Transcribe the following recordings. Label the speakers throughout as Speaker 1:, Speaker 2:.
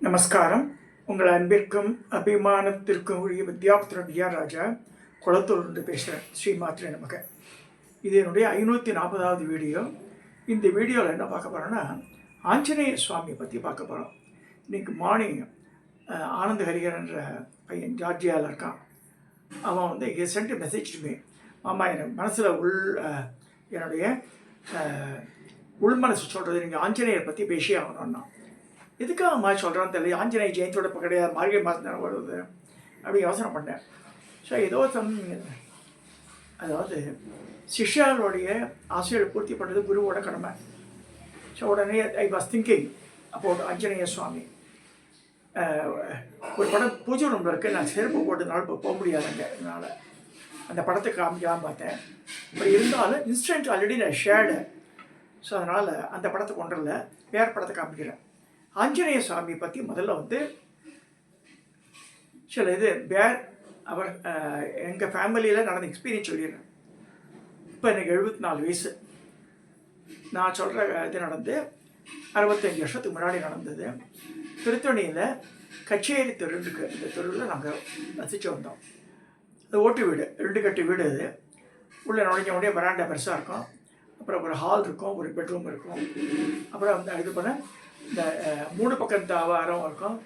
Speaker 1: நமஸ்காரம். உங்கள் அன்பிற்கும் அபிமானத்திற்கும் உரிய வித்யாபுத்திரன் வித்யாராஜா குளத்தூர்ந்து பேசுகிறேன். ஸ்ரீமாத்திரை நமக்கு. இது என்னுடைய 540வது வீடியோ. இந்த வீடியோவில் என்ன பார்க்க போகிறோன்னா, ஆஞ்சநேய சுவாமியை பற்றி பார்க்க போகிறோம். இன்றைக்கி மார்னிங் ஆனந்த் ஹரிகரன்ற பையன் ஜார்ஜியாவில் இருக்கான். அவன் வந்து சென்ட் மெசேஜ் டு மீ, மாமா எனக்கு மனசில் என்னுடைய உள்மனசு சொல்கிறது, நீங்கள் ஆஞ்சநேயரை பற்றி பேசி ஆகணும்னா. எதுக்காக மாதிரி சொல்கிறான்னு தெரியல. ஆஞ்சநேய ஜெயந்தியோட இப்போ கிடையாது, மார்கழி மாதம் தானே வருது அப்படி யோசனை பண்ணேன். ஸோ ஏதோ அதாவது சிஷ்யாளுடைய ஆசையை பூர்த்தி பண்ணுறது குருவோட கடமை. ஸோ உடனே ஐ வாஸ் திங்கிங் அப்போது ஆஞ்சநேய சுவாமி ஒரு படம் பூஜை ரூமில் இருக்குது. நான் செருப்பு போட்டதுனால இப்போ போக முடியாதுங்க, அதனால் அந்த படத்தை காமிக்கலாம் பார்த்தேன். இப்போ இருந்தாலும் இன்ஸ்டன்ட் ஆல்ரெடி நான் ஷேர்டு. ஸோ அதனால் அந்த படத்தை கொண்டுல வேறு படத்தை காமிக்கிறேன். ஆஞ்சநேய சுவாமியை பற்றி முதல்ல வந்து சில வேர் அவர் எங்கள் ஃபேமிலியில் நடந்த எக்ஸ்பீரியன்ஸ் சொல்லிடுறேன். இப்போ எனக்கு 74 வயசு. நான் சொல்கிற இது நடந்து 65 வருஷத்துக்கு முன்னாடி நடந்தது. திருத்தணியில் கச்சேரி தெரு இருக்குது. இந்த தெருவில் நாங்கள் வசித்து வந்தோம். அது ஓட்டு வீடு, 2 கட்டு வீடு. அது உள்ளே நுழைஞ்ச உடனே வராண்டா பெருசாக இருக்கும். அப்புறம் ஒரு ஹால் இருக்கும், ஒரு பெட்ரூம் இருக்கும். அப்புறம் வந்து இது பண்ண இந்த 3 பக்கம் தாவாரம் இருக்கும்.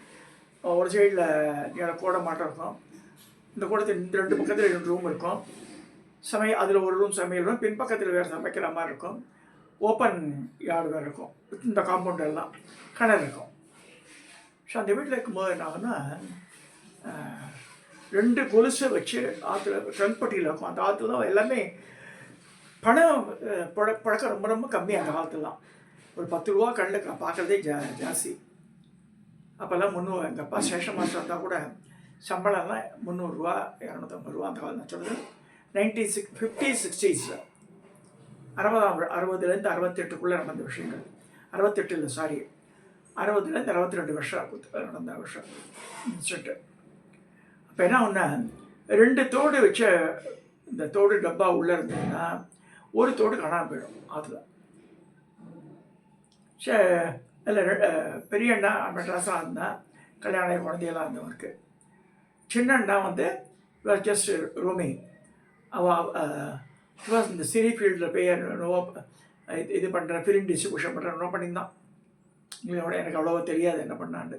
Speaker 1: ஒரு சைடில் கூடை மாட்டம் இருக்கும். இந்த கூடத்தில் இந்த 2 பக்கத்தில் 2 ரூம் இருக்கும். அதில் ஒரு ரூம் சமையல் ரூம், பின்பக்கத்தில் வேறு சமைக்கிற மாதிரி இருக்கும். ஓப்பன் யார்டு வேறு இருக்கும். இந்த காம்பவுண்ட் எல்லாம் கிணறு இருக்கும். ஸோ அந்த வீட்டில் இருக்கும்போது என்ன ஆகுன்னா, 2 கொலுசை வச்சு ஆற்றுல ட்ரங்க்பட்டியில் இருக்கும். அந்த ஆற்றுல எல்லாமே பணம் பழக்கம் ரொம்ப ரொம்ப கம்மி. அந்த காலத்துலாம் ஒரு 10 ரூபா கண்ணில் பார்க்குறதே ஜாஸ்தி. அப்போல்லாம் 300, எங்கள் அப்பா ஸ்டேஷன் மாஸ்டர் இருந்தால் கூட சம்பளம்லாம் 300 ரூபா 250 ரூபா. அந்த காலம் நான் சொல்கிறது 50s 60s 60லேருந்து 68க்குள்ளே நடந்த விஷயங்கள். 68 இல்லை, சாரி, 60லேருந்து 62 வருஷம் நடந்த வருஷம் இன்ஸ்டன்ட்டு. அப்போ என்ன ஒன்றா, 2 தோடு வச்ச இந்த தோடு டப்பா உள்ளே இருந்ததுன்னா ஒரு தோடு காணாமல் போயிடும் ஆற்றுல. இல்லை, பெரிய அண்ணா மெட்ராஸாக இருந்தால் கல்யாணம் குழந்தையெல்லாம் இருந்தவருக்கு. சின்ன அண்ணா வந்து ஜஸ்ட் ரூமிங். அவள் இந்த சினி ஃபீல்டில் போய் இது பண்ணுற ஃபிலிம் டிஸ்ட்ரிபியூஷன் பண்ணுற நோ பண்ணியிருந்தான். இவங்களோட எனக்கு அவ்வளோவா தெரியாது என்ன பண்ணாண்டு.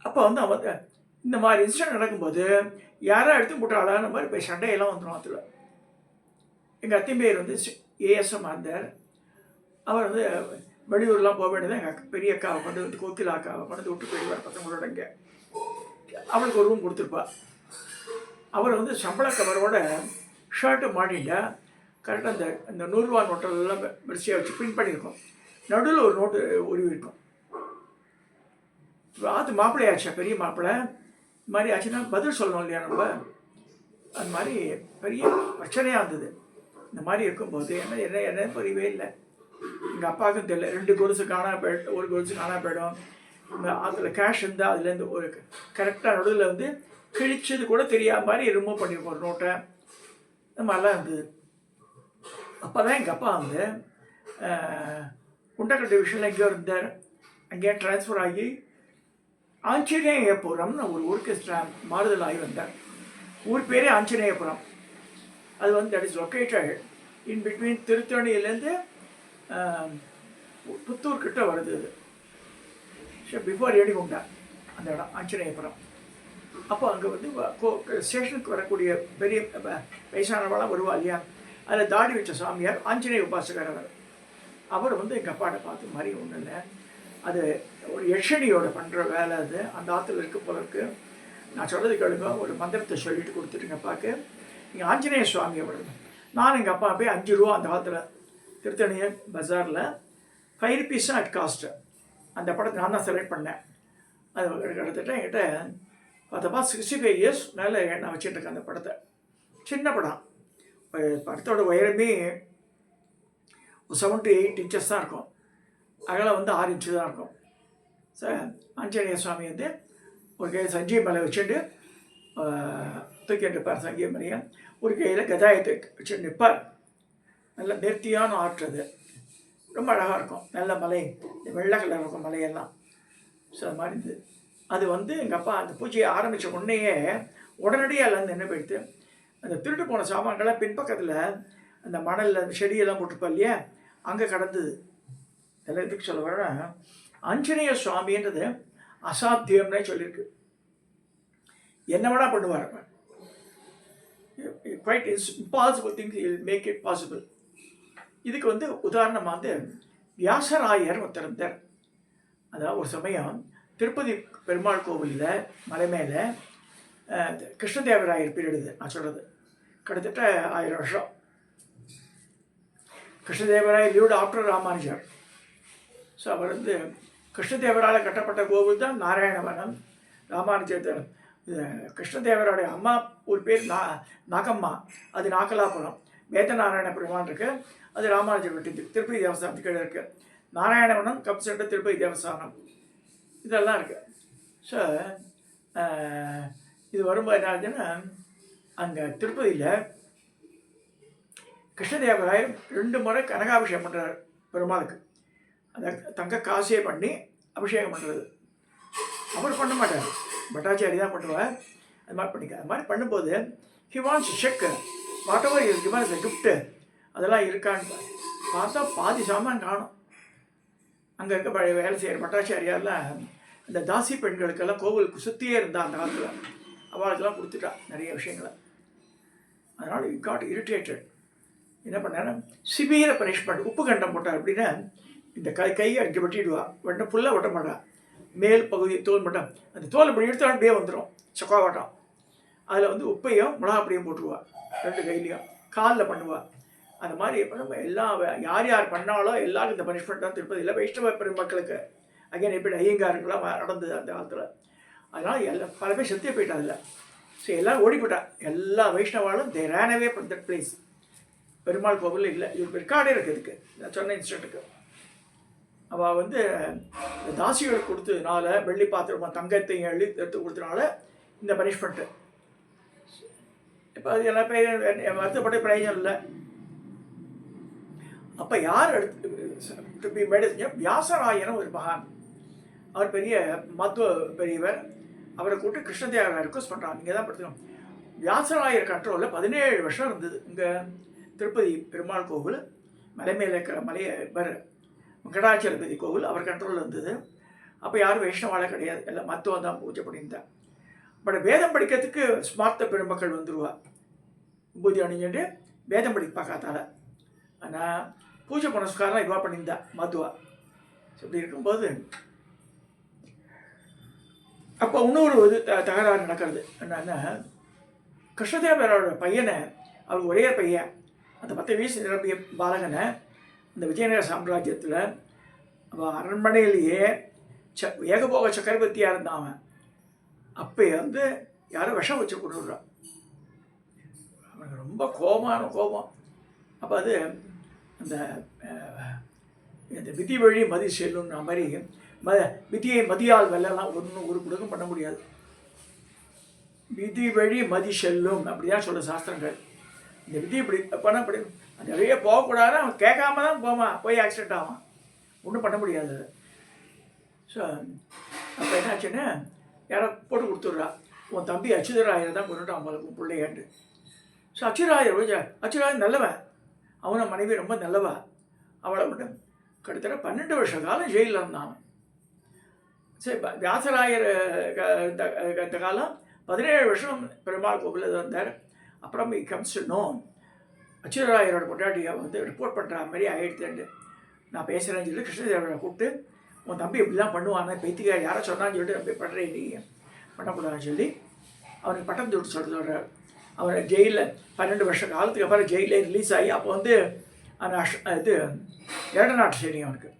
Speaker 1: அப்போ வந்து அவன் இந்த மாதிரி இன்சிடென்ட் நடக்கும்போது யாராக எடுத்து போட்டாளான மாதிரி போய் சண்டையெல்லாம் வந்துடும் ஆற்றுல. எங்கள் அத்திம்பேர் வந்து ஏஎஸ்எம் இருந்தார். அவர் வந்து வெளியூர்லாம் போக வேண்டியது. எங்கள் பெரிய அக்காவை கொண்டு வந்து, கோக்கிலா அக்காவை கொண்டு வந்து விட்டு போயிடுவார் பசங்களோட. இங்கே அவளுக்கு ஒரு ரூம் கொடுத்துருப்பா. அவர் வந்து சம்பள கவரோட ஷர்ட்டு மாட்டிட்டா கரெக்டாக அந்த 100 ரூபா நோட்டெல்லாம் வரிசையாக வச்சு பிரிண்ட் பண்ணியிருக்கோம். நடுவில் ஒரு நோட்டு உருவி இருக்கும். ஆற்று மாப்பிள்ளை ஆச்சா, பெரிய மாப்பிள்ளை. இது மாதிரி ஆச்சுன்னா பதில் சொல்லணும் இல்லையா நம்ம. அது மாதிரி பெரிய பிரச்சனையாக இருந்தது. இந்த மாதிரி இருக்கும்போது என்ன புரியவே இல்லை. எங்கள் அப்பாவுக்கும் தெரியல. 2 கொலுசு காணாம போயிடும், ஒரு கொலுசு காணாம போயிடும். அதில் கேஷ் இருந்தால் அதுலேருந்து ஒரு கரெக்டாக நடுவில் வந்து கிழிச்சது கூட தெரியாத மாதிரி ரிமூவ் பண்ணியிருக்கோம் ஒரு நோட்டை. இந்த மாதிரிலாம் இருந்தது. அப்போ தான் எங்கள் அப்பா வந்து குண்டக்கல் டிவிஷனில் எங்கேயோ இருந்தார். அங்கேயே ட்ரான்ஸ்ஃபர் ஆகி ஆஞ்சநேயபுரம்னு ஒரு ஊருக்கு மாறுதல் ஆகி வந்தார். ஊர் பேரே ஆஞ்சநேயபுரம். அது வந்து that is located in between திருத்தணியிலேருந்து புத்தூர்கிட்ட வருது. அது பிஃபோர் ரேணிகுண்டா அந்த இடம் ஆஞ்சநேயபுரம். அப்போ அங்கே வந்து ஸ்டேஷனுக்கு வரக்கூடிய பெரிய வயசானவளாம் வருவா இல்லையா, அதில் தாடி வச்ச சாமியார் ஆஞ்சநேய உபாசகர். அவர் வந்து எங்கள் அப்பாட்ட பார்த்து மாதிரி ஒன்றும் இல்லை, அது ஒரு யட்சணியோட பண்ணுற வேலை. அது அந்த ஆற்றுல இருக்க போல இருக்கு. நான் சொல்கிறது கேளுங்க, ஒரு மந்திரத்தை சொல்லிட்டு கொடுத்துட்டுங்க அப்பாவுக்கு. நீங்கள் ஆஞ்சநேய சுவாமியை வருது. நான் எங்கள் அப்பா போய் 5 ரூபா அந்த காலத்தில் திருத்தணிய பஜாரில் 5 rupees தான் அட் காஸ்ட்டு. அந்த படத்தை நான் தான் செலக்ட் பண்ணேன். அது கிட்டத்தட்ட என்கிட்ட பார்த்தப்பா 65 years மேலே நான் வச்சுட்டுருக்கேன் அந்த படத்தை. சின்ன படம். படத்தோட உயரமே 7 to 8 inches தான் இருக்கும். அகலம் வந்து 6 inches தான் இருக்கும். சார் ஆஞ்சநேய சுவாமி வந்து ஒரு கையில் சஞ்சீவ மலை வச்சுட்டு தூக்கிட்டு இருப்பார். சஞ்சீவ மலையை ஒரு கையில் கதாயத்தை வச்சுட்டு நிற்பார். நல்ல நேர்த்தியான ஆற்று. அது ரொம்ப அழகாக இருக்கும். நல்ல மலை, இந்த வெள்ளை கலர் இருக்கும் மலையெல்லாம். ஸோ அது மாதிரி இருந்தது. அது வந்து எங்கள் அப்பா அந்த பூஜையை ஆரம்பித்த உடனேயே உடனடியாக எல்லாம் என்ன போயிடுது. அந்த திருட்டு போன சாமான்களை பின்பக்கத்தில் அந்த மணலில் அந்த செடியெல்லாம் போட்டிருப்பா இல்லையா, அங்கே கடந்தது. இதெல்லாம் எதுக்கு சொல்ல வரேன்னா, ஆஞ்சநேய சுவாமின்றது அசாத்தியம்னே சொல்லியிருக்கு. என்ன வேணா பண்ணுவார். Quite impossible things will make it possible. இதுக்கு வந்து உதாரணமாக வந்து வியாசராயர் ஒருத்தர் இருந்தார். அதாவது ஒரு சமயம் திருப்பதி பெருமாள் கோவிலில் மலை மேலே கிருஷ்ணதேவராயர் பீரியடு நான் சொல்கிறது கிட்டத்தட்ட 1000 வருஷம். Krishnadevarayar lived after Ramanujar. So அவர் வந்து கிருஷ்ணதேவரால் கட்டப்பட்ட கோவில் தான் நாராயணவனம். ராமானுஜர் கிருஷ்ணதேவராடைய அம்மா ஒரு பேர் நாகம்மா, அது நாகலாபுரம். வேதநாராயண பெருமான் இருக்கு, அது ராமானுஜர் வெட்டி திருப்பதி தேவஸ்தானத்துக்கு கீழே இருக்குது. நாராயணவனம் கப்செட்டு திருப்பதி தேவஸ்தானம் இதெல்லாம் இருக்குது. ஸோ இது வரும்போது என்ன ஆச்சுன்னா, அங்கே திருப்பதியில் கிருஷ்ணதேவராயர் 2 முறை கனகாபிஷேகம் பண்ணுறார் பெருமாளுக்கு. அந்த தங்க காசே பண்ணி அபிஷேகம் பண்ணுறது. அவர் பண்ண மாட்டார், பட்டாச்சாரி தான் பண்ணுவார். அது மாதிரி பண்ணிக்க. அது மாதிரி பண்ணும்போது he wants check what ever is given as a gift அதெல்லாம் இருக்கான்னு பார்த்தா பாதி சாமான் காணும். அங்கே இருக்க பழைய வேலை செய்கிற பட்டாச்சாரியாரெலாம் இந்த தாசி பெண்களுக்கெல்லாம் கோவிலுக்கு சுற்றியே இருந்தால் அந்த காலத்தில் அவளுக்கெல்லாம் கொடுத்துட்டா நிறைய விஷயங்களை. அதனால் யூ காட் இரிட்டேட்டட். என்ன பண்ணாரு, சிவியர் பனிஷ்மெண்ட், உப்பு கண்டம் போட்டார். அப்படின்னா இந்த கையை அடிக்க வெட்டிடுவா, வெட்ட ஃபுல்லாக வெட்ட மாட்டா, மேல் பகுதி தோல் மட்டும். அந்த தோல் இப்படி எடுத்தாலும் அப்படியே வந்துடும் சொக்காவாட்டம். அதில் வந்து உப்பையும் மிளகாப்படியும் போட்டுருவா 2 கையிலையும். காலில் பண்ணுவாள். அந்த மாதிரி நம்ம எல்லா யார் யார் பண்ணாலோ எல்லாருக்கும் இந்த பனிஷ்மெண்ட் தான் திருப்பதியில். வைஷ்ணவ பெருமக்களுக்கு அகைன் எப்படி ஐயங்காருங்களாம் நடந்தது அந்த காலத்தில். அதனால் எல்லாம் பல பேர் செத்தே போயிட்டா அதில். ஸோ எல்லோரும் ஓடிப்போட்டா. எல்லா வைஷ்ணவாலும் they ran away from that place. Perumal கோவில் இல்லை, இது ரெக்கார்டே இருக்குது இதுக்கு. நான் சொன்ன இன்சிடென்ட்டுக்கு அவள் வந்து இந்த தாசிகளுக்கு கொடுத்ததுனால, வெள்ளி பாத்திரமா தங்கத்தையும் எடுத்து கொடுத்ததுனால இந்த பனிஷ்மெண்ட்டு. இப்போ அது எல்லா பேரும் வருத்தப்பட்ட பிரயோஜனம் இல்லை. அப்போ யார் எடுத்து மேடை வியாசராயரும் ஒரு மகான். அவர் பெரிய மத்துவ பெரியவர். அவரை கூப்பிட்டு கிருஷ்ணதேவராயர் ரிக்வஸ்ட் பண்ணுறாங்க, இங்கே தான் படுத்துக்கணும். வியாசராயர் கண்ட்ரோலில் 17 வருஷம் இருந்தது இங்கே திருப்பதி பெருமாள் கோவில். மலை மேலே இருக்கிற மலையை வெங்கடாச்சலபதி கோவில் அவர் கண்ட்ரோலில் இருந்தது. அப்போ யாரும் வைஷ்ணவாலே கிடையாது, எல்லாம் மத்துவம் தான் பூஜை பண்ணியிருந்தேன். பட் வேதம் படிக்கிறதுக்கு ஸ்மார்த்த பெருமக்கள் வந்துடுவா, பூஜை அணிஞ்சுட்டு வேதம் படிக்க பார்க்காதால. ஆனால் பூஜை புனஸ்காரம் இதுவாக பண்ணியிருந்தா மத்துவா. இப்படி இருக்கும்போது அப்போ இன்னொரு இது தகராறு நடக்கிறது. என்னன்னா, கிருஷ்ணதேவரோட பையனை, அவர் ஒரே பையன், அந்த 10 வயசு நிரம்பிய பாலகனை இந்த விஜயநகர சாம்ராஜ்யத்தில் அவன் அரண்மனையிலேயே ஏகபோக சக்கரவர்த்தியாக இருந்தான். அவன் அப்போ வந்து யாரும் விஷம் வச்சு கொண்டுடுறான். அவனுக்கு ரொம்ப கோபம். அப்போ அது அந்த விதி வழி மதி செல்லும்ன்ற மாதிரி விதியை மதியால் வெல்லலாம் ஒரு குடும்பம் பண்ண முடியாது. விதி வழி மதி செல்லும் அப்படிதான் சொல்ல சாஸ்திரங்கள். இந்த விதி இப்படி பண்ண அப்படி நிறைய போகக்கூடாது. அவன் கேட்காம தான் போய் ஆக்சிடென்ட் ஆவான், ஒன்றும் பண்ண முடியாது. ஸோ அப்போ என்னாச்சுன்னா, யாரோ போட்டு கொடுத்துட்றா, உன் தம்பி அச்சுதராயரை தான் கொண்டுட்டான் அவங்களுக்கு பிள்ளையாண்டு. ஸோ அச்சுராயர் நல்லவன், அவனை மனைவி ரொம்ப நல்லவா. அவளை மட்டும் கிட்டத்தட்ட 12 வருஷ காலம் ஜெயிலில் இருந்தான். சரி, வியாசராயர் இந்த காலம் 17 வருஷம் பெருமாள் கோவிலில் இருந்தார். அப்புறம் கம்ஸ் டு நோ அச்சுதராயரோட பொட்டாட்டியை வந்து ரிப்போர்ட் பண்ணுற மாதிரி ஆகிடுத்தேன். நான் பேசுகிறேன்னு சொல்லி கிருஷ்ணதேவரை கூப்பிட்டு, உன் தம்பி இப்படிலாம் பண்ணுவானே, பைத்தியா யாரை சொன்னான்னு சொல்லிட்டு நான் போய் பண்ணுறேன், நீ பண்ணக்கூடாதுன்னு சொல்லி அவனுக்கு பட்டம் தொட்டு சொல்கிறார். அவனை ஜெயிலில் 12 வருஷ காலத்துக்கு அப்புறம் ஜெயிலே ரிலீஸ் ஆகி அப்போ வந்து அந்த இது இரடநாட்டு சைனியம் அவனுக்கு.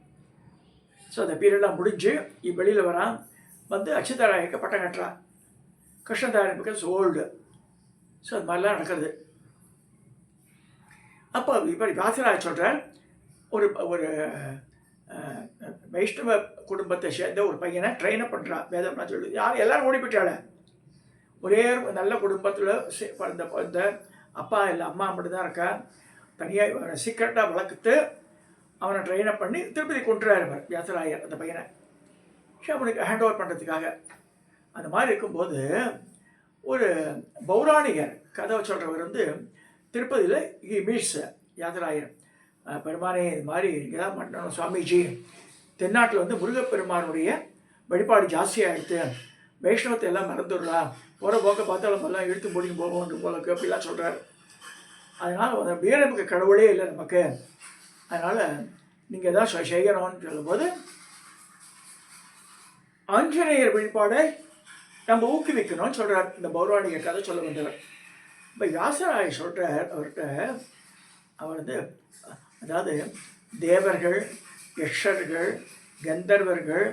Speaker 1: ஸோ அந்த பீரியட்லாம் முடிஞ்சு வெளியில் வரான். வந்து அச்சுதராயருக்கு பட்டம் கட்டுறான். Krishnadevan because old. ஸோ அது மாதிரிலாம் நடக்கிறது. அப்போ இப்போ வியாசராயர் சொல்கிறார், ஒரு ஒரு வைஷ்ணவ குடும்பத்தை சேர்ந்த ஒரு பையனை ட்ரெயினப் பண்ணுறான் வேதம்னா சொல்லி. எல்லோரும் ஓடி போயிட்டாள். ஒரே நல்ல குடும்பத்தில் இந்த அப்பா இல்லை அம்மா மட்டும்தான் இருக்கா. தனியாக சீக்கிரட்டாக வளர்க்குத்து அவனை ட்ரெயினப் பண்ணி திருப்பதி கொண்டுறாரு வியாசராயர் அந்த பையனை. அவனுக்கு ஹேண்ட் ஓவர் பண்ணுறதுக்காக. அந்த மாதிரி இருக்கும்போது ஒரு பௌராணிகர் கதை சொல்கிறவர் வந்து திருப்பதியில் மீட்ஸ் யாத்திராயர், பெருமானே இது மாதிரி இங்கேதான் பண்ணணும் சுவாமிஜி, தென்னாட்டில் வந்து முருகப்பெருமானுடைய வழிபாடு ஜாஸ்தியாகிடுது, வைஷ்ணவத்தை எல்லாம் மறந்துடலாம், போகிற போக்க பார்த்தாலும் எல்லாம் இழுத்து முடிஞ்சு போகும் போல அப்படிலாம் சொல்கிறார். அதனால் அந்த வீரமுக்கு கடவுளே இல்லை நமக்கு, அதனால் நீங்கள் எதாவது செய்யணும்னு சொல்லும்போது ஆஞ்சநேயர் வழிபாடை நம்ம ஊக்குவிக்கணும்னு சொல்கிறார் இந்த பௌராணிக கதை சொல்ல வந்தவர். இப்போ வியாசராயர் சொல்கிறார் அவர்கிட்ட, அவர் வந்து அதாவது தேவர்கள், யக்ஷர்கள், கந்தர்வர்கள்,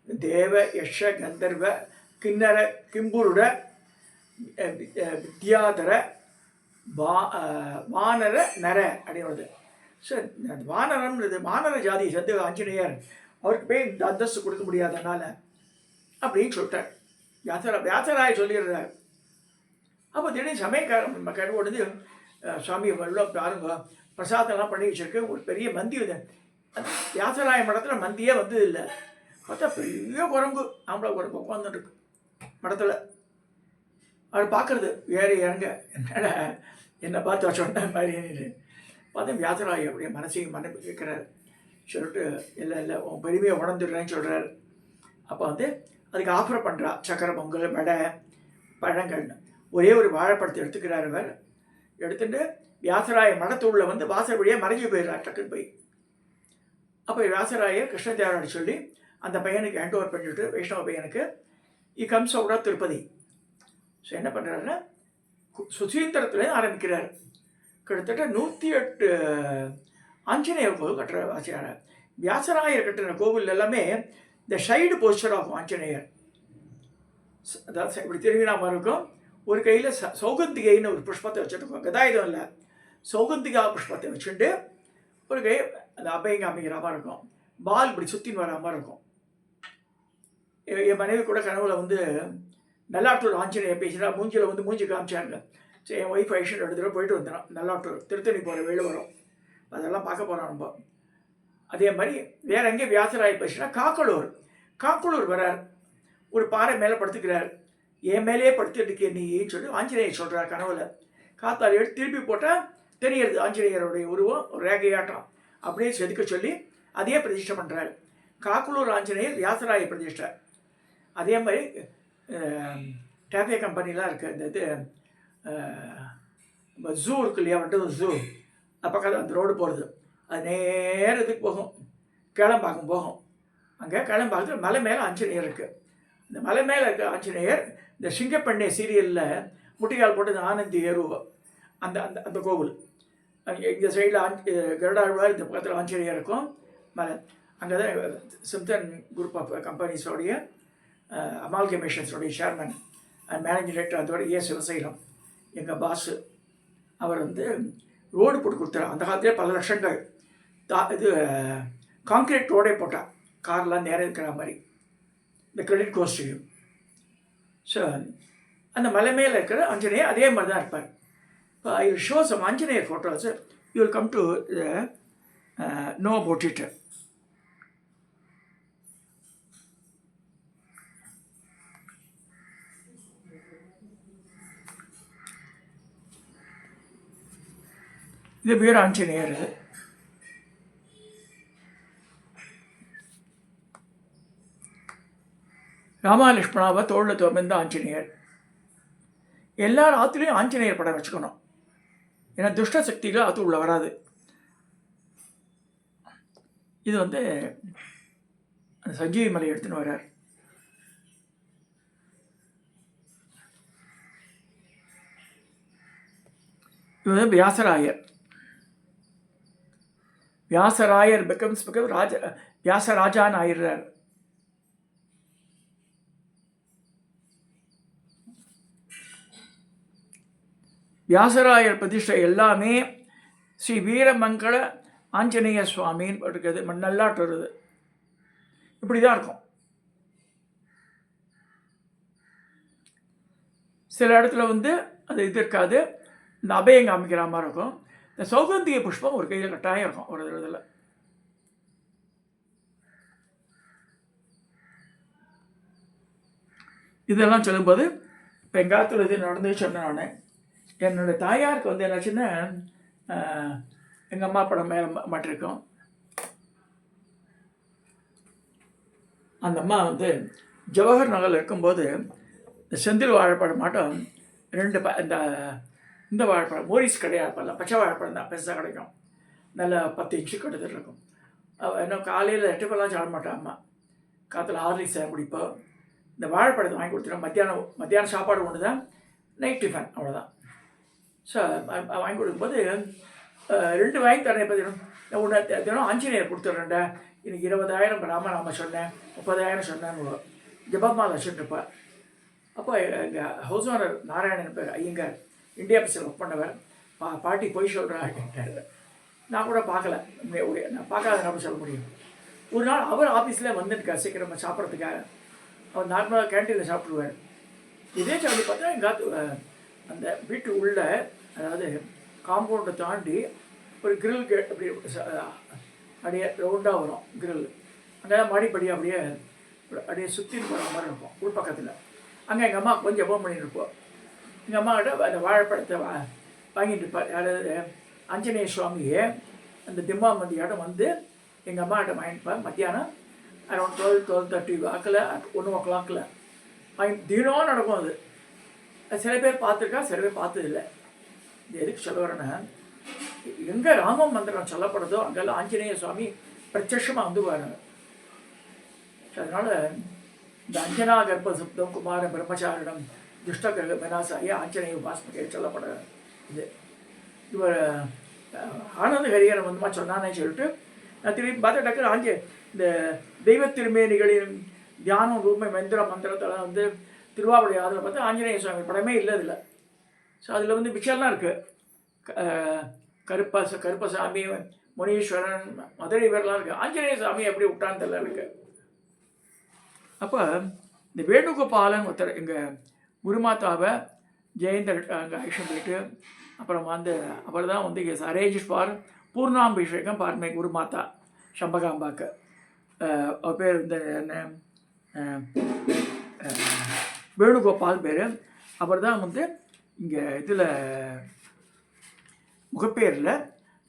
Speaker 1: தேவ யக்ஷ கந்தர்வ கிண்ணற கிம்புருட வித்யாதர வானர நர அப்படின்றது. ஸோ வானரம்ன்றது வானர ஜாதி சத்து ஆஞ்சநேயர் அவருக்கு போய் இந்த அந்தஸ்து கொடுக்க முடியாதனால அப்படின்னு சொல்லிட்டார். வியாசராய சொல்லிடுறார். அப்போ திடீர்னு சமயக்காரன் கடவுள் வந்து சுவாமி உள்ள பாருங்க பிரசாதம்லாம் பண்ணி வச்சிருக்கு, ஒரு பெரிய மந்தி வந்து வியாசராய மடத்தில் மந்தியே வந்தது இல்லை. பார்த்தா பெரிய குரங்கு, ஆம்பளை குரங்கு உட்காந்துருக்கு மடத்தில். அவர் பார்க்குறது வேறு இறங்க என்னடா என்னை பார்த்து சொன்ன மாதிரி பார்த்தா வியாசராய அப்படியே மனசையும் மன்னிப்பு கேட்குறாரு. சொல்லிட்டு இல்லை இல்லை உன் பெருமையை உணர்ந்துடுறேன்னு சொல்கிறார். அப்போ வந்து அதுக்கு ஆஃபர் பண்ணுறா சக்கரை பொங்கல், வடை, பழங்கள்னு. ஒரே ஒரு வாழைப்பழத்தை எடுத்துக்கிறார். அவர் எடுத்துட்டு வியாசராய மடத்தூளில் வந்து வாசல் வழியாக மறைஞ்சி போயிடுறார் டக்குன்னு போய். அப்போ வியாசராயர் கிருஷ்ணதேவராய சொல்லி அந்த பையனுக்கு ஹேண்ட் ஓவர் பண்ணிவிட்டு வைஷ்ணவ பையனுக்கு comes out of Tirupati. So என்ன பண்ணுறாருன்னா சுசீந்திரத்துலேருந்து ஆரம்பிக்கிறார். கிட்டத்தட்ட 108 ஆஞ்சநேயர் கோவில் கட்டுற வாசியார். வியாசராயர் கட்டுற கோவில் எல்லாமே இந்த ஷைடு போஸ்டர் ஆகும் ஆஞ்சநேயர். அதாவது இப்படி திரும்பினாமல் இருக்கும். ஒரு கையில் சௌகந்திகைன்னு ஒரு புஷ்பத்தை வச்சுருக்கோம், கதாயுதம் இல்லை, சௌகந்திகா புஷ்பத்தை வச்சுட்டு ஒரு கை அந்த அபயங்க அமைக்கிற மாதிரி இருக்கும். பால் இப்படி சுற்றின்னு வர மாதிரி இருக்கும். என் மனைவி கூட கனவுல வந்து நல்லாட்டூர் ஆஞ்சநேயர் பேசினா மூஞ்சியில் வந்து மூஞ்சி காமிச்சாங்க. சரி, என் ஒய்ஃப் ஐஷன் எடுத்துகிட்டு போயிட்டு வந்துடும். நல்லாட்டூர் திருத்தணி போகிற வேலை வரும், அதெல்லாம் பார்க்க போகிறோம் நம்ம. அதே மாதிரி வேற எங்கே வியாசராயர் பேசினா காக்கலூர் வரார். ஒரு பாறை மேலே படுத்துக்கிறார். என் மேலேயே படுத்துட்டுக்கே நீன்னு சொல்லி ஆஞ்சநேயர் சொல்கிறார் கனவுல. காத்தால் எடுத்து திருப்பி போட்டால் தெரிகிறது ஆஞ்சநேயருடைய உருவம் ஒரு ரேகையாட்டம். அப்படியே செதுக்க சொல்லி அதே பிரதிஷ்டை பண்ணுறாரு. காக்கலூர் ஆஞ்சநேயர் வியாசராய பிரதிஷ்டை. அதே மாதிரி டேஃபே கம்பெனிலாம் இருக்குது. இந்த இது ஜூ இருக்கு இல்லையா, வண்டலூர் ஜூ, பக்கத்தில் அந்த ரோடு போகிறது, அது நேரத்துக்கு போகும், கிளம்பாக்கம் போகும். அங்கே கிளம்பாக்கத்தில் மலை மேலே ஆஞ்சநேயர் இருக்குது. இந்த மலை மேலே இருக்க ஆஞ்சநேயர் இந்த சிங்கப்பெண்ணை சீரியலில் முட்டிக்கால் போட்டு இந்த ஆனந்தி ஏறுவோம் அந்த அந்த அந்த கோவில். அங்கே இந்த சைடில் கருடாழ்வார், இந்த பக்கத்தில் ஆஞ்சநேயர் இருக்கும் மலை. அங்கே தான் சிம்தன் குரூப் ஆஃப் கம்பெனிஸோடைய அமால்கமேஷன்ஸோடைய சேர்மன் அண்ட் மேனேஜிங் டைரக்டர் அதோட சிவசைலம் எங்கள் பாஸு. அவர் வந்து ரோடு போட்டு கொடுத்தாரு. அந்த காலத்திலே பல லட்சங்கள் இது கான்கிரீட் ரோடே போட்டால் கார்லாம் நேரம் இருக்கிற மாதிரி. இந்த கிரெடிட் கோஸ்டையும். ஸோ அந்த மலை மேலே இருக்கிற ஆஞ்சநேயர் அதே மாதிரி தான் இருப்பார். இப்போ I will show some Anjaneyar photos, you will come to know about it. இது பேர் ஆஞ்சநேயர். ராமலக்ஷ்மணாவை தோளில் துவந்த ஆஞ்சநேயர். எல்லார் ஆற்றுலையும் ஆஞ்சநேயர் படம் வச்சுக்கணும். ஏன்னா துஷ்ட சக்திகள் ஆற்று உள்ள வராது. இது வந்து அந்த சஞ்சீவி மலை எடுத்துன்னு வர்றார். இவர் வியாசராயர். வியாசராயர் பிகம்ஸ் வியாசராஜான்னு ஆயிடுறார். வியாசராயர் பிரதிஷ்டை எல்லாமே ஸ்ரீ வீரமங்கள ஆஞ்சநேய சுவாமின்னு இருக்குது. நல்லாட்டு வருது. இப்படி தான் இருக்கும். சில இடத்துல வந்து அது இது இருக்காது, இந்த அபயங்க அமைக்கிற மாதிரி இருக்கும். இந்த சௌகந்திய புஷ்பம் ஒரு கையில் கட்டாயம் இருக்கும் ஒரு இதில். இதெல்லாம் சொல்லும்போது இப்போ எங்கள் காலத்தில் இது நடந்து சொன்னேன் நான். என்னுடைய தாயாருக்கு வந்து என்னாச்சுன்னா எங்கள் அம்மா படம் மேலே மாட்டிருக்கோம். அந்த அம்மா வந்து ஜவஹர் நகரில் இருக்கும்போது இந்த செந்தில் வாழைப்பழம் மாட்டம் 2 இந்த வாழைப்பழம் மோரிஸ் கிடையாது, பச்சை வாழைப்பழம் தான் பெருசாக கிடைக்கும். நல்லா 10 இன்ச்சு கிட்டத்தட்ட இருக்கும். இன்னும் காலையில் 8 சாப்பிட மாட்டான் அம்மா. காற்றுல ஹார்லிக்ஸ் குடிப்போம். இந்த வாழைப்பழத்தை வாங்கி கொடுத்துட்டோம். மத்தியானம் சாப்பாடு ஒன்று தான், நைட் டிஃபன் அவ்வளோதான். ஸோ வாங்கி கொடுக்கும்போது 2 வாங்கி தரேன். இப்போ ஒன்று தினம் ஆஞ்சநேயர் கொடுத்துட்றேன்டா, இன்னைக்கு 20,000 ராமநாம சொன்னேன், 30,000 சொன்னேன்னு ஜபமாலை வச்சுட்டுருப்பேன். அப்போ எங்கள் ஹவுஸ் ஓனர் நாராயணன் பேர் ஐயங்கார், இந்தியா ஆஃபீஸில் ஒர்க் பண்ணவர். பாட்டி போய் சொல்கிறேன் அப்படின்ட்டார். நான் கூட பார்க்கல, நான் பார்க்காத நம்ம சொல்ல முடியும். ஒரு நாள் அவர் ஆஃபீஸில் வந்துட்டுருக்கார் சீக்கிரமாக சாப்பிட்றதுக்காக. அவர் நார்மலாக கேன்டீனில் சாப்பிட்ருவார். இதே சொல்லி பார்த்தா எங்கள் அந்த வீட்டு உள்ள, அதாவது காம்பவுண்டை தாண்டி ஒரு கிரில் கேட் அப்படி அப்படியே ரவுண்டாக வரும் கிரில். அங்கே மாடிப்படி அப்படியே சுற்றி போகிற மாதிரி இருக்கும் உள் பக்கத்தில். அங்கே எங்கள் அம்மா கொஞ்சம் ஃபோன் பண்ணியிருப்போம். எங்கள் அம்மாக்கிட்ட அந்த வாழைப்பழத்தை வாங்கிட்டு இருப்பார். யாராவது ஆஞ்சநேய சுவாமியே அந்த திம்மாமந்தியாட்டம் வந்து எங்கள் அம்மாக்கிட்ட வாங்கிட்டுப்பார். மத்தியானம் அரௌண்ட் 12:30 வாக்கில் 1 o'clock வாங்கி தினம் நடக்கும். அது சில பேர் பார்த்துருக்கா, சில பேர் பார்த்ததில்லை. இது எதுக்கு சொல்ல வரேன்னா, எங்கே ராம மந்திரம் சொல்லப்படுதோ அங்கெல்லாம் ஆஞ்சநேய சுவாமி பிரத்யட்சமாக வந்துவாங்க. அதனால் இந்த அஞ்சனா கர்ப்ப சப்தம் குமார பிரம்மச்சாரிடம் துஷ்ட கிரக விநாசாய ஆஞ்சநேய உபாசனையை சொல்லப்பட இது. இவர் ஆனந்த ஹரிகரன் வந்துமா சொன்னானே சொல்லிட்டு நான் திரும்பி பார்த்தா டக்கு இந்த தெய்வ திருமேனிகளின் தியானம் ரூபம் மந்திர மந்திரத்தில் வந்து திருவாவளி அதில் பார்த்தா ஆஞ்சநேய சுவாமி படமே இல்லை அதில். ஸோ அதில் வந்து பிக்சர்லாம் இருக்குது. கருப்பசாமி, முனீஸ்வரன், மதுரை பேர்லாம் இருக்குது. ஆஞ்சநேய சாமி எப்படி விட்டான்னு தெரியல இருக்குது. அப்போ இந்த வேணுகோபாலன் ஒருத்தர் எங்கள் குருமாதாவை ஜெயந்தர் அங்கே ஆக்ஷன் போயிட்டு அப்புறம் வந்து அவர் தான் வந்து இஸ் அரேஞ்ச் ஃபார் பூர்ணாபிஷேகம் ஃபார் மை குருமாதா சம்பகாம்பாக்கு. அவர் பேர் வந்து என்ன வேணுகோபால் பேர். அவர் தான் வந்து இங்கே இதில் முகப்பேரில்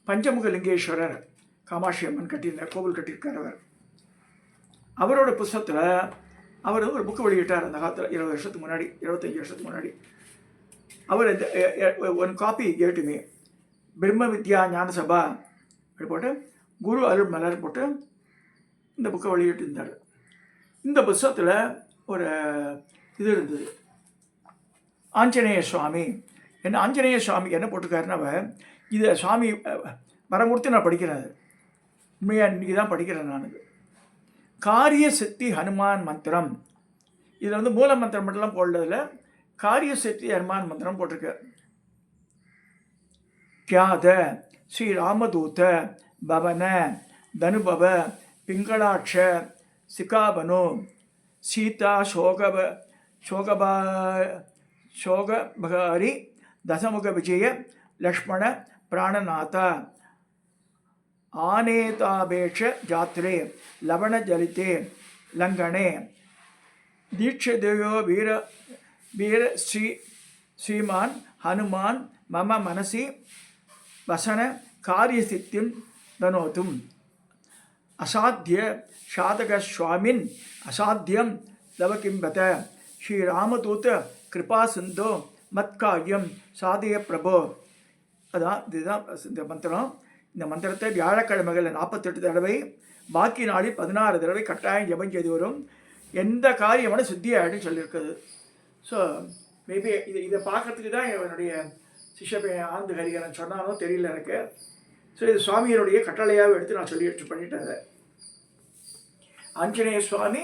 Speaker 1: பஞ்சமுக லிங்கேஸ்வரர் காமாட்சி அம்மன் கட்டியிருந்தார், கோவில் கட்டியிருக்கார் அவர். அவரோட புஸ்தகத்தில் அவர் ஒரு புக்கு வெளியிட்டார் அந்த காலத்தில், 20 வருஷத்துக்கு முன்னாடி, 25 வருஷத்துக்கு முன்னாடி. அவர் இந்த ஒரு காப்பி கேட்டுமே பிரம்ம வித்யா ஞான சபா அப்படி போட்டு குரு அருள் மலர் போட்டு இந்த புக்கை வெளியிட்டு இருந்தார். இந்த புஸ்தகத்தில் ஒரு இது இருந்தது, ஆஞ்சநேய சுவாமி. என்ன ஆஞ்சநேய சுவாமிக்கு என்ன போட்டிருக்காருன்னா, இதை சுவாமி வரம் கொடுத்து நான் படிக்கிறேன். அது உண்மையாக இன்றைக்கி தான் படிக்கிறேன் நான். காரிய சித்தி ஹனுமான் மந்திரம். இதில் வந்து மூல மந்திரம் மட்டும்லாம் போடுறதில்ல, காரிய சித்தி ஹனுமான் மந்திரம் போட்டிருக்கு. கியாத ஸ்ரீ ராமதூத பவன தனுபவ பிங்களாட்ச சிகாபனு சீதா சோகபகாரி தசமுக விஜய லக்ஷ்மண பிராணநாத ஆனேதாபேட்ச ஜாத்ரே லவண ஜலிதே லங்கணே தீட்சதேயோ வீர ஸ்ரீமான் ஹனுமான் மம மனசி வசன காரியசித்திம் தனோதும் அசாத்திய சாதகஸ்வாமின் அசாத்தியம் லவகிம்பத ஸ்ரீராமதூத கிருபா சிந்தோ மத்காரியம் சாதய பிரபோ. அதான் இதுதான் இந்த மந்திரம். இந்த மந்திரத்தை வியாழக்கிழமைகளில் 48 தடவை, பாக்கி நாளில் 16 தடவை கட்டாயம் ஜபம் செய்து வரும். எந்த காரியமான சித்தியாகிடும் சொல்லியிருக்குது. ஸோ மேபி இதை பார்க்கறதுக்கு தான் என்னுடைய சிஷ்ய ஆனந்த ஹரிகரன் சொன்னாலும் தெரியல எனக்கு. ஸோ இது சுவாமியினுடைய கட்டளையாக எடுத்து நான் சொல்லி பண்ணிட்டேன். ஆஞ்சநேய சுவாமி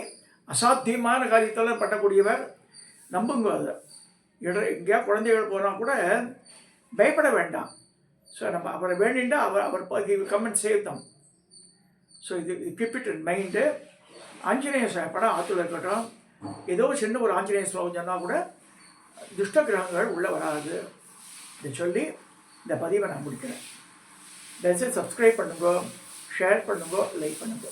Speaker 1: அசாத்தியமான காரியத்தில் பண்ணக்கூடியவர். நம்புங்க அதை. எங்கேயா குழந்தைகள் போனால் கூட பயப்பட வேண்டாம். ஸோ நம்ம அவரை வேண்டிண்டா அவர் come and save them. So இது keep it in mind. Anjaneya Swami படம் ஆற்றுல இருக்கட்டும், ஏதோ சின்ன ஒரு ஆஞ்சநேய ஸ்லோகம் சொன்னால் கூட துஷ்ட கிரகங்கள் உள்ளே வராது. இதை சொல்லி இந்த பதிவை நான் முடிக்கிறேன். தயவுசெய்து சப்ஸ்கிரைப் பண்ணுங்க, ஷேர் பண்ணுங்க, லைக் பண்ணுங்க.